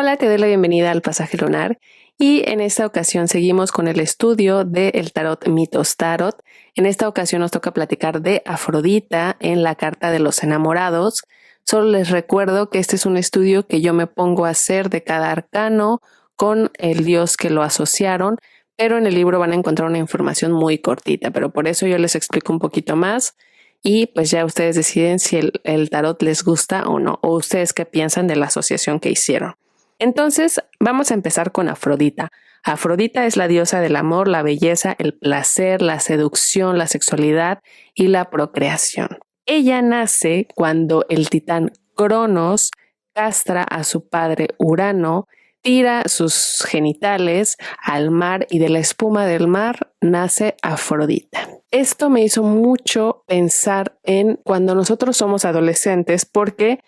Hola, te doy la bienvenida al Pasaje Lunar y en esta ocasión seguimos con el estudio del tarot Mitos Tarot. En esta ocasión nos toca platicar de Afrodita en la carta de los enamorados. Solo les recuerdo que este es un estudio que yo me pongo a hacer de cada arcano con el dios que lo asociaron, pero en el libro van a encontrar una información muy cortita, pero por eso yo les explico un poquito más. Y pues ya ustedes deciden si el tarot les gusta o no, o ustedes qué piensan de la asociación que hicieron. Entonces, vamos a empezar con Afrodita. Afrodita es la diosa del amor, la belleza, el placer, la seducción, la sexualidad y la procreación. Ella nace cuando el titán Cronos castra a su padre Urano, tira sus genitales al mar y de la espuma del mar nace Afrodita. Esto me hizo mucho pensar en cuando nosotros somos adolescentes, porque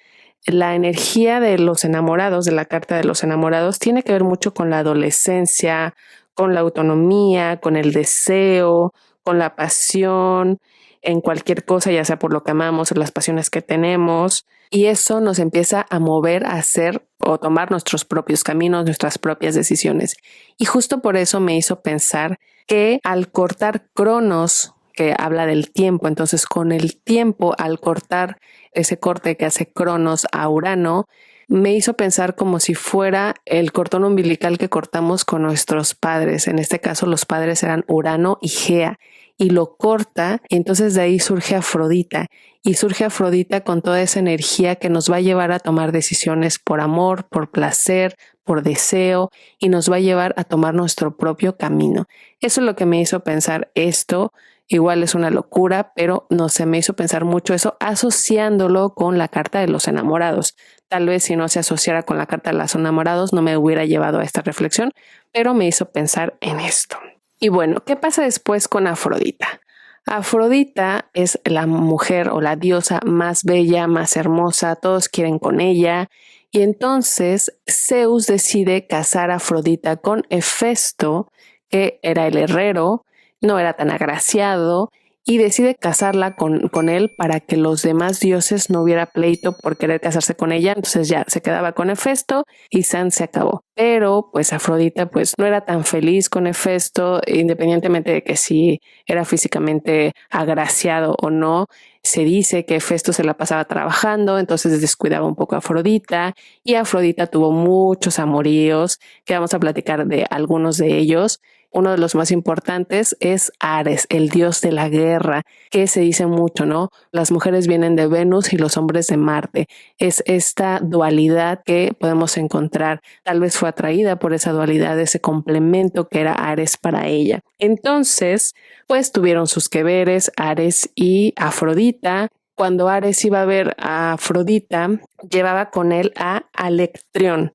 la energía de los enamorados, de la carta de los enamorados, tiene que ver mucho con la adolescencia, con la autonomía, con el deseo, con la pasión, en cualquier cosa, ya sea por lo que amamos o las pasiones que tenemos. Y eso nos empieza a mover a hacer o tomar nuestros propios caminos, nuestras propias decisiones. Y justo por eso me hizo pensar que al cortar Cronos, que habla del tiempo, entonces con el tiempo, al cortar ese corte que hace Cronos a Urano, me hizo pensar como si fuera el cordón umbilical que cortamos con nuestros padres. En este caso los padres eran Urano y Gea, y lo corta, y entonces de ahí surge Afrodita, y surge Afrodita con toda esa energía que nos va a llevar a tomar decisiones por amor, por placer, por deseo, y nos va a llevar a tomar nuestro propio camino. Eso es lo que me hizo pensar esto. Igual es una locura, pero no se me hizo pensar mucho eso asociándolo con la carta de los enamorados. Tal vez si no se asociara con la carta de los enamorados no me hubiera llevado a esta reflexión, pero me hizo pensar en esto. Y bueno, ¿qué pasa después con Afrodita? Afrodita es la mujer o la diosa más bella, más hermosa, todos quieren con ella. Y entonces Zeus decide casar a Afrodita con Hefesto, que era el herrero, no era tan agraciado, y decide casarla con él para que los demás dioses no hubiera pleito por querer casarse con ella. Entonces ya se quedaba con Hefesto y San se acabó. Pero pues Afrodita pues no era tan feliz con Hefesto, independientemente de que si era físicamente agraciado o no. Se dice que Hefesto se la pasaba trabajando, entonces descuidaba un poco a Afrodita, y Afrodita tuvo muchos amoríos, que vamos a platicar de algunos de ellos. Uno de los más importantes es Ares, el dios de la guerra, que se dice mucho, ¿no? Las mujeres vienen de Venus y los hombres de Marte. Es esta dualidad que podemos encontrar. Tal vez fue atraída por esa dualidad, ese complemento que era Ares para ella. Entonces, pues tuvieron sus que veres, Ares y Afrodita. Cuando Ares iba a ver a Afrodita, llevaba con él a Alectrión.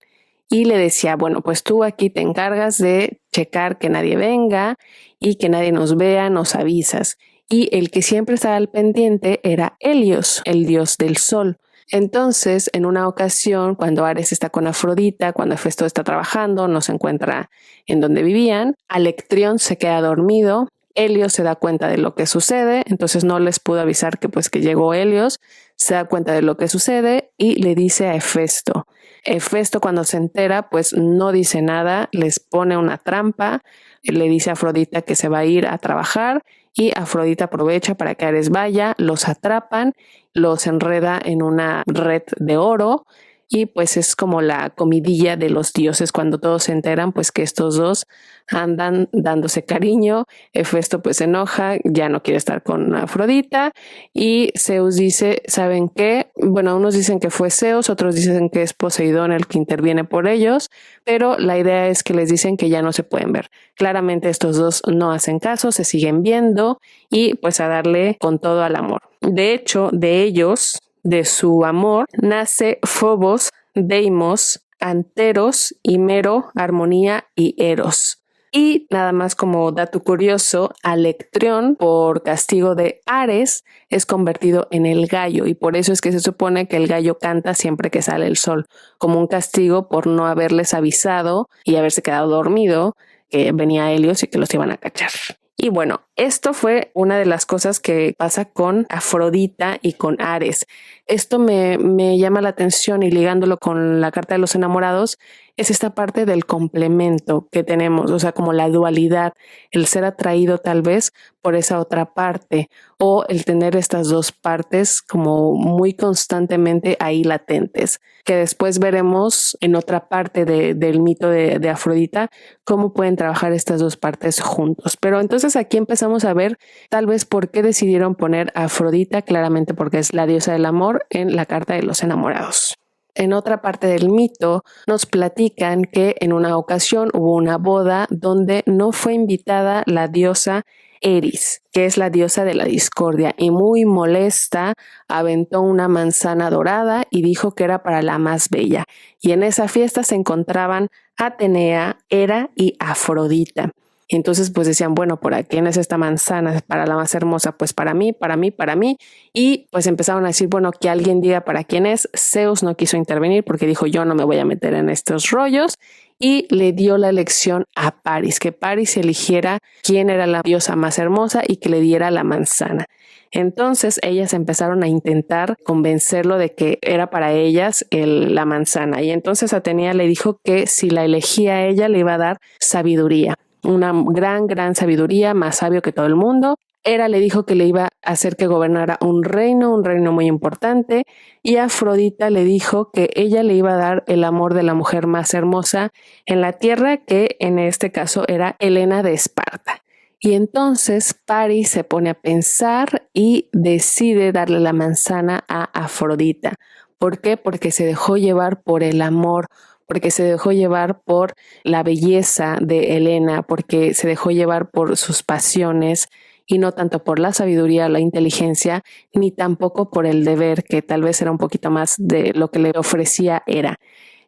Y le decía, bueno, pues tú aquí te encargas de checar que nadie venga y que nadie nos vea, nos avisas. Y el que siempre estaba al pendiente era Helios, el dios del sol. Entonces, en una ocasión, cuando Ares está con Afrodita, cuando Hefesto está trabajando, no se encuentra en donde vivían, Alectrión se queda dormido. Helios se da cuenta de lo que sucede, entonces no les pudo avisar que llegó Helios, se da cuenta de lo que sucede y le dice a Hefesto. Hefesto, cuando se entera, pues no dice nada, les pone una trampa, le dice a Afrodita que se va a ir a trabajar, y Afrodita aprovecha para que Ares vaya, los atrapan, los enreda en una red de oro, y pues es como la comidilla de los dioses cuando todos se enteran pues que estos dos andan dándose cariño. Hefesto pues se enoja, ya no quiere estar con Afrodita, y Zeus dice, ¿saben qué? Bueno, unos dicen que fue Zeus, otros dicen que es Poseidón el que interviene por ellos, pero la idea es que les dicen que ya no se pueden ver. Claramente estos dos no hacen caso, se siguen viendo y pues a darle con todo al amor. De hecho, de ellos, de su amor, nace Fobos, Deimos, Anteros, Himero, Armonía y Eros. Y nada más como dato curioso, Alectrión, por castigo de Ares, es convertido en el gallo, y por eso es que se supone que el gallo canta siempre que sale el sol, como un castigo por no haberles avisado y haberse quedado dormido que venía Helios y que los iban a cachar. Y bueno, Esto fue una de las cosas que pasa con Afrodita y con Ares. Esto me llama la atención, y ligándolo con la carta de los enamorados, es esta parte del complemento que tenemos, o sea, como la dualidad, el ser atraído tal vez por esa otra parte, o el tener estas dos partes como muy constantemente ahí latentes, que después veremos en otra parte del mito de Afrodita cómo pueden trabajar estas dos partes juntos. Pero entonces aquí empezamos a ver tal vez por qué decidieron poner a Afrodita, claramente porque es la diosa del amor, en la carta de los enamorados. En otra parte del mito nos platican que en una ocasión hubo una boda donde no fue invitada la diosa Eris, que es la diosa de la discordia, y muy molesta aventó una manzana dorada y dijo que era para la más bella. Y en esa fiesta se encontraban Atenea, Hera y Afrodita. Y entonces pues decían, bueno, ¿por quién es esta manzana para la más hermosa? Pues para mí, para mí, para mí. Y pues empezaron a decir, bueno, que alguien diga para quién es. Zeus no quiso intervenir porque dijo, yo no me voy a meter en estos rollos. Y le dio la elección a Paris, que Paris eligiera quién era la diosa más hermosa y que le diera la manzana. Entonces ellas empezaron a intentar convencerlo de que era para ellas la manzana. Y entonces Atenea le dijo que si la elegía a ella le iba a dar sabiduría. Una gran sabiduría, más sabio que todo el mundo. Hera le dijo que le iba a hacer que gobernara un reino muy importante, y Afrodita le dijo que ella le iba a dar el amor de la mujer más hermosa en la tierra, que en este caso era Helena de Esparta. Y entonces Paris se pone a pensar y decide darle la manzana a Afrodita. ¿Por qué? Porque se dejó llevar por el amor, porque se dejó llevar por la belleza de Helena, porque se dejó llevar por sus pasiones y no tanto por la sabiduría, la inteligencia, ni tampoco por el deber, que tal vez era un poquito más de lo que le ofrecía Hera.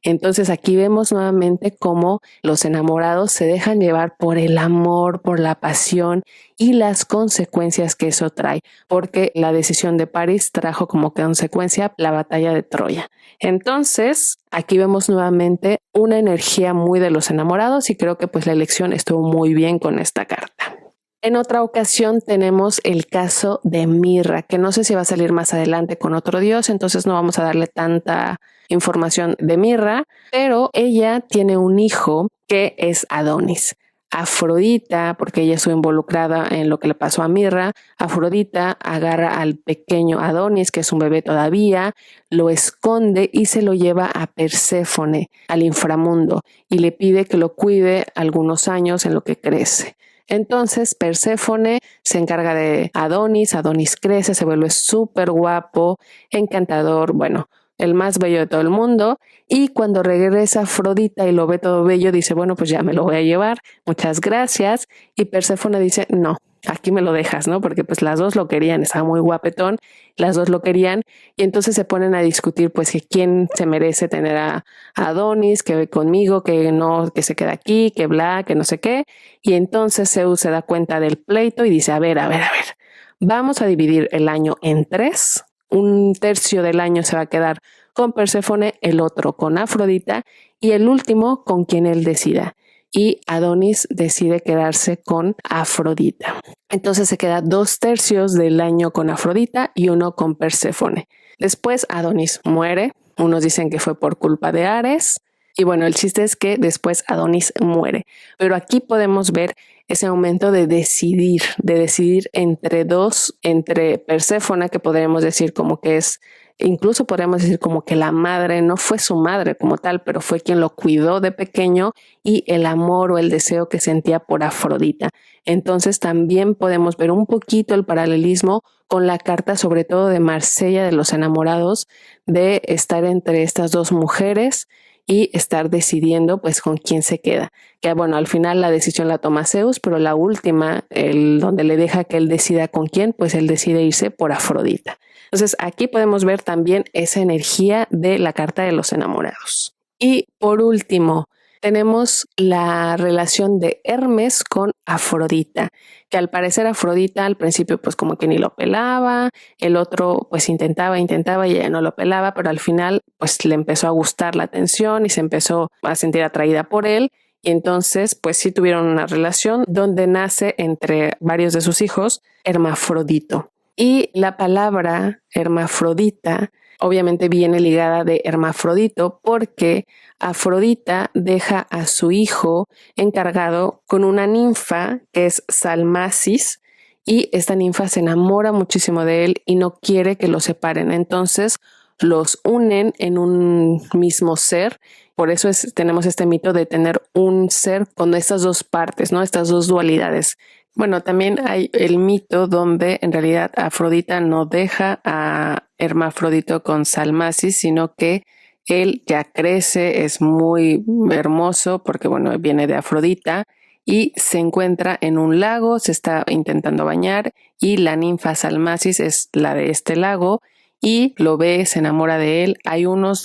Entonces aquí vemos nuevamente cómo los enamorados se dejan llevar por el amor, por la pasión y las consecuencias que eso trae, porque la decisión de Paris trajo como consecuencia la batalla de Troya. Entonces aquí vemos nuevamente una energía muy de los enamorados, y creo que pues la elección estuvo muy bien con esta carta. En otra ocasión tenemos el caso de Mirra, que no sé si va a salir más adelante con otro dios, entonces no vamos a darle tanta información de Mirra, pero ella tiene un hijo que es Adonis. Afrodita, porque ella estuvo involucrada en lo que le pasó a Mirra, Afrodita agarra al pequeño Adonis, que es un bebé todavía, lo esconde y se lo lleva a Perséfone, al inframundo, y le pide que lo cuide algunos años en lo que crece. Entonces Perséfone se encarga de Adonis crece, se vuelve súper guapo, encantador, bueno, el más bello de todo el mundo, y cuando regresa Afrodita y lo ve todo bello, dice, bueno, pues ya me lo voy a llevar, muchas gracias, y Perséfone dice, no, aquí me lo dejas, ¿no? Porque pues las dos lo querían, estaba muy guapetón, las dos lo querían, y entonces se ponen a discutir pues que quién se merece tener a Adonis, que conmigo, que no, que se queda aquí, que bla, que no sé qué, y entonces Zeus se da cuenta del pleito y dice, a ver, vamos a dividir el año en 3, un tercio del año se va a quedar con Perséfone, el otro con Afrodita y el último con quien él decida. Y Adonis decide quedarse con Afrodita. Entonces se queda 2/3 del año con Afrodita y 1 con Perséfone. Después Adonis muere. Unos dicen que fue por culpa de Ares. Y bueno, el chiste es que después Adonis muere. Pero aquí podemos ver ese momento de decidir entre dos, entre Perséfone, que podríamos decir como que es, incluso podríamos decir como que la madre no fue su madre como tal, pero fue quien lo cuidó de pequeño, y el amor o el deseo que sentía por Afrodita. Entonces también podemos ver un poquito el paralelismo con la carta, sobre todo de Marsella de los enamorados, de estar entre estas dos mujeres y estar decidiendo pues con quién se queda. Que bueno, al final la decisión la toma Zeus, pero la última, donde le deja que él decida con quién, pues él decide irse por Afrodita. Entonces aquí podemos ver también esa energía de la carta de los enamorados. Y por último, tenemos la relación de Hermes con Afrodita, que al parecer Afrodita al principio pues como que ni lo pelaba, el otro pues intentaba y ella no lo pelaba, pero al final pues le empezó a gustar la atención y se empezó a sentir atraída por él, y entonces pues sí tuvieron una relación donde nace entre varios de sus hijos Hermafrodito. Y la palabra hermafrodita obviamente viene ligada de hermafrodito porque Afrodita deja a su hijo encargado con una ninfa que es Salmacis, y esta ninfa se enamora muchísimo de él y no quiere que lo separen. Entonces los unen en un mismo ser. Por eso tenemos este mito de tener un ser con estas dos partes, ¿no? Estas dos dualidades. Bueno, también hay el mito donde en realidad Afrodita no deja a Hermafrodito con Salmacis, sino que él ya crece, es muy hermoso porque, bueno, viene de Afrodita y se encuentra en un lago, se está intentando bañar y la ninfa Salmacis es la de este lago y lo ve, se enamora de él. Hay unos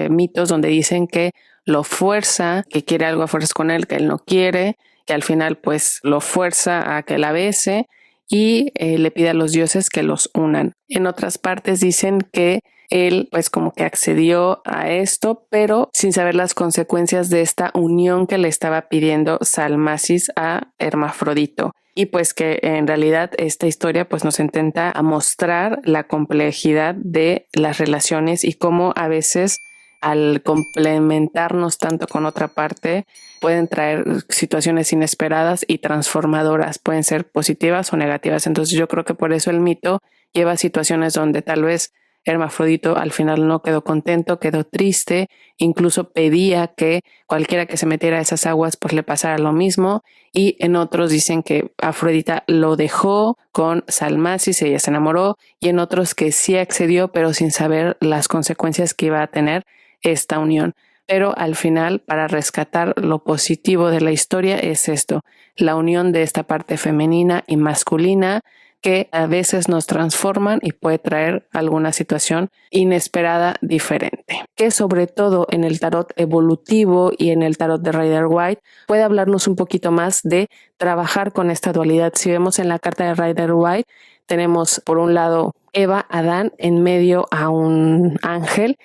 mitos donde dicen que lo fuerza, que quiere algo a fuerzas con él, que él no quiere, que al final pues lo fuerza a que la bese y le pide a los dioses que los unan. En otras partes dicen que él pues como que accedió a esto, pero sin saber las consecuencias de esta unión que le estaba pidiendo Salmacis a Hermafrodito. Y pues que en realidad esta historia pues nos intenta mostrar la complejidad de las relaciones y cómo a veces al complementarnos tanto con otra parte pueden traer situaciones inesperadas y transformadoras, pueden ser positivas o negativas. Entonces yo creo que por eso el mito lleva situaciones donde tal vez Hermafrodito al final no quedó contento, quedó triste, incluso pedía que cualquiera que se metiera a esas aguas pues le pasara lo mismo, y en otros dicen que Afrodita lo dejó con Salmacis, ella se enamoró, y en otros que sí accedió pero sin saber las consecuencias que iba a tener esta unión. Pero al final, para rescatar lo positivo de la historia es esto, la unión de esta parte femenina y masculina que a veces nos transforman y puede traer alguna situación inesperada diferente. Que sobre todo en el tarot evolutivo y en el tarot de Rider-Waite puede hablarnos un poquito más de trabajar con esta dualidad. Si vemos en la carta de Rider-Waite, tenemos por un lado Eva, Adán, en medio a un ángel,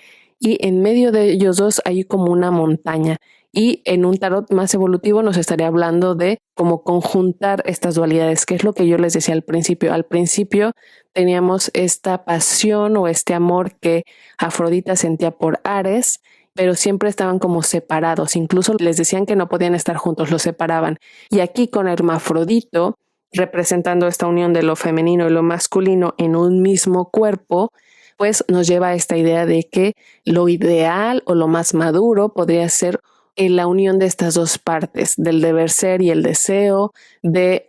y en medio de ellos dos hay como una montaña. Y en un tarot más evolutivo nos estaría hablando de cómo conjuntar estas dualidades, que es lo que yo les decía al principio. Al principio teníamos esta pasión o este amor que Afrodita sentía por Ares, pero siempre estaban como separados. Incluso les decían que no podían estar juntos, los separaban. Y aquí con Hermafrodito, representando esta unión de lo femenino y lo masculino en un mismo cuerpo, pues nos lleva a esta idea de que lo ideal o lo más maduro podría ser la unión de estas dos partes, del deber ser y el deseo, de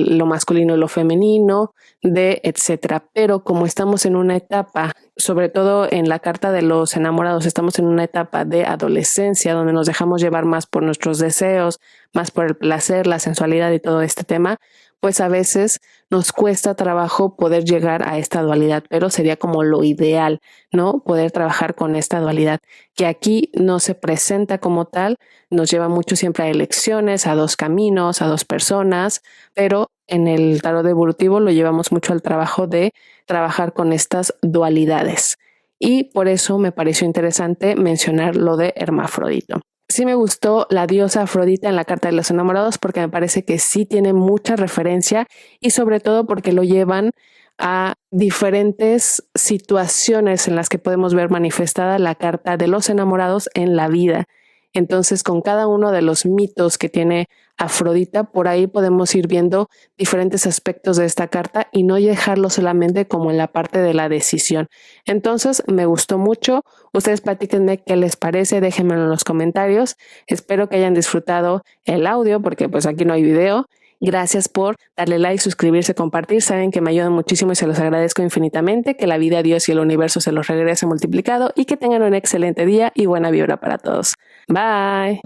lo masculino y lo femenino, de etcétera. Pero como estamos en una etapa, sobre todo en la carta de los enamorados, estamos en una etapa de adolescencia donde nos dejamos llevar más por nuestros deseos, más por el placer, la sensualidad y todo este tema, pues a veces nos cuesta trabajo poder llegar a esta dualidad, pero sería como lo ideal, ¿no? Poder trabajar con esta dualidad, que aquí no se presenta como tal, nos lleva mucho siempre a elecciones, a dos caminos, a dos personas, pero en el tarot evolutivo lo llevamos mucho al trabajo de trabajar con estas dualidades. Y por eso me pareció interesante mencionar lo de Hermafrodito. Sí me gustó la diosa Afrodita en la carta de los enamorados porque me parece que sí tiene mucha referencia y sobre todo porque lo llevan a diferentes situaciones en las que podemos ver manifestada la carta de los enamorados en la vida. Entonces, con cada uno de los mitos que tiene Afrodita, por ahí podemos ir viendo diferentes aspectos de esta carta y no dejarlo solamente como en la parte de la decisión. Entonces, me gustó mucho. Ustedes platíquenme qué les parece, déjenmelo en los comentarios. Espero que hayan disfrutado el audio porque pues aquí no hay video. Gracias por darle like, suscribirse, compartir. Saben que me ayudan muchísimo y se los agradezco infinitamente. Que la vida, Dios y el universo se los regrese multiplicado y que tengan un excelente día y buena vibra para todos. Bye.